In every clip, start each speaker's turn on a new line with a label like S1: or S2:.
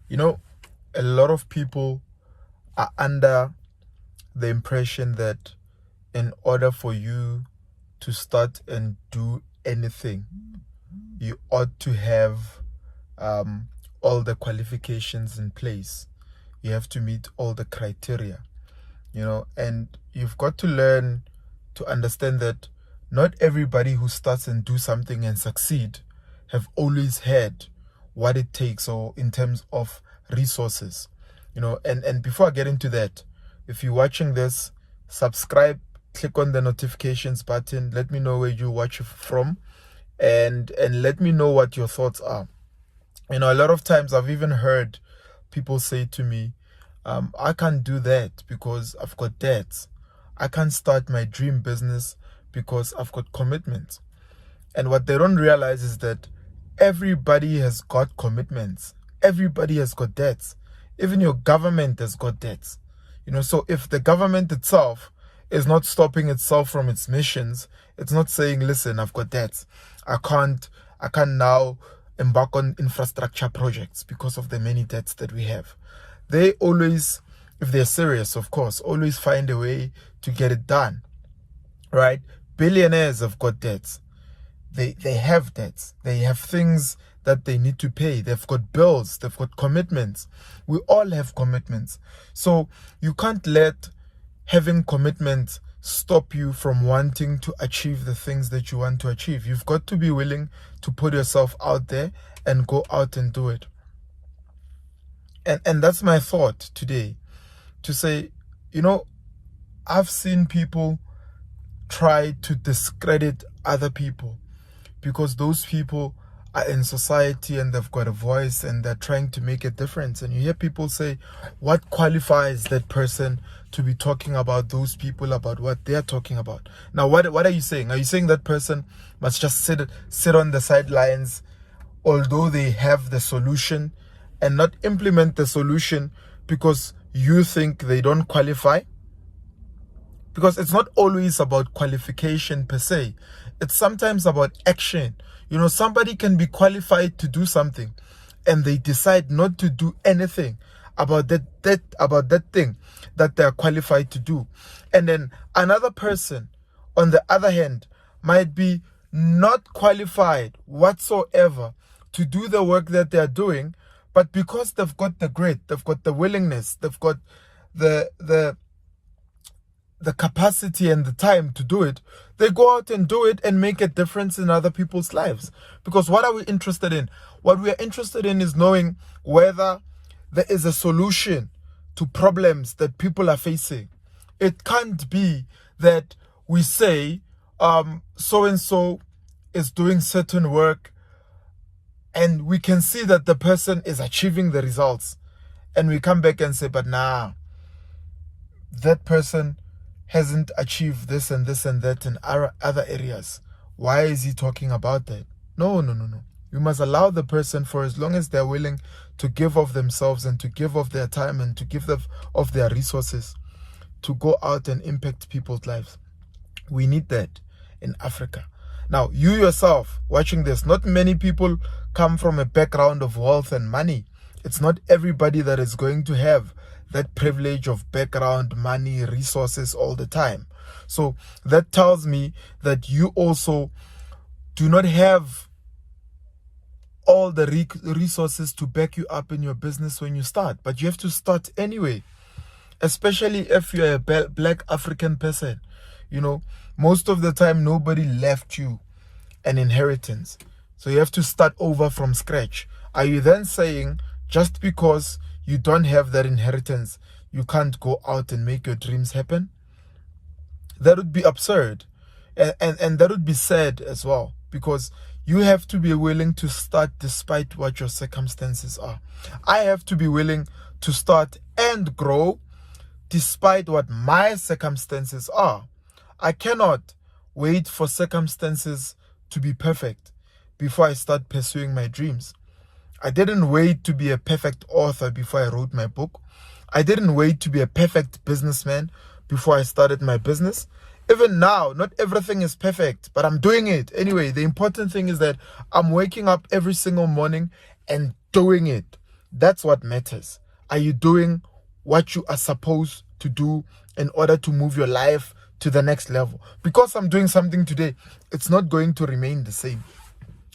S1: You know, a lot of people are under the impression that in order for you to start and do anything, you ought to have all the qualifications in place. You have to meet all the criteria, and you've got to learn to understand that not everybody who starts and do something and succeed have always had what it takes, or in terms of resources. And before I get into that, if you're watching this, subscribe, click on the notifications button, let me know where you watch from, and let me know what your thoughts are. A lot of times I've even heard people say to me, I can't do that because I've got debts. I can't start my dream business because I've got commitments. And what they don't realize is that everybody has got commitments. Everybody has got debts. Even your government has got debts. So if the government itself is not stopping itself from its missions, it's not saying, listen, I've got debts. I can't now embark on infrastructure projects because of the many debts that we have. They always, if they're serious, of course, always find a way to get it done, right? Billionaires have got debts. They have debts. They have things that they need to pay. They've got bills. They've got commitments. We all have commitments. So you can't let having commitments stop you from wanting to achieve the things that you want to achieve. You've got to be willing to put yourself out there and go out and do it. And that's my thought today, to say, I've seen people try to discredit other people because those people are in society and they've got a voice and they're trying to make a difference. And you hear people say, what qualifies that person to be talking about those people, about what they're talking about? Now, what are you saying? Are you saying that person must just sit on the sidelines, although they have the solution, and not implement the solution because you think they don't qualify? Because it's not always about qualification per se. It's sometimes about action. Somebody can be qualified to do something and they decide not to do anything about that thing that they're qualified to do. And then another person, on the other hand, might be not qualified whatsoever to do the work that they're doing, but because they've got the grit, they've got the willingness, they've got the capacity and the time to do it, they go out and do it and make a difference in other people's lives. Because what are we interested in? What we are interested in is knowing whether there is a solution to problems that people are facing. It can't be that we say, so-and-so is doing certain work and we can see that the person is achieving the results. And we come back and say, but nah, that person hasn't achieved this and this and that in other areas. Why is he talking about that? No. You must allow the person, for as long as they're willing to give of themselves and to give of their time and to give of their resources, to go out and impact people's lives. We need that in Africa. Now, you yourself watching this, not many people come from a background of wealth and money. It's not everybody that is going to have that privilege of background, money, resources all the time. So that tells me that you also do not have all the resources to back you up in your business when you start. But you have to start anyway, especially if you're a black African person. Most of the time, nobody left you an inheritance. So you have to start over from scratch. Are you then saying, just because you don't have that inheritance, you can't go out and make your dreams happen? That would be absurd. And that would be sad as well, because you have to be willing to start despite what your circumstances are. I have to be willing to start and grow despite what my circumstances are. I cannot wait for circumstances to be perfect before I start pursuing my dreams. I didn't wait to be a perfect author before I wrote my book. I didn't wait to be a perfect businessman before I started my business. Even now, not everything is perfect, but I'm doing it. Anyway, the important thing is that I'm waking up every single morning and doing it. That's what matters. Are you doing what you are supposed to do in order to move your life to the next level? Because I'm doing something today, it's not going to remain the same.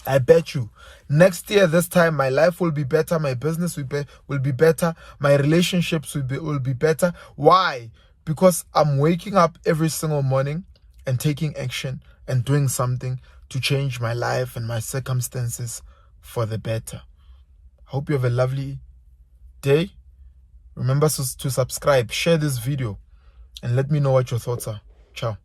S1: I bet you next year, this time, my life will be better, my business will be better, my relationships will be better. Why? Because I'm waking up every single morning and taking action and doing something to change my life and my circumstances for the better. Hope you have a lovely day. Remember to subscribe, share this video, and let me know what your thoughts are. Ciao.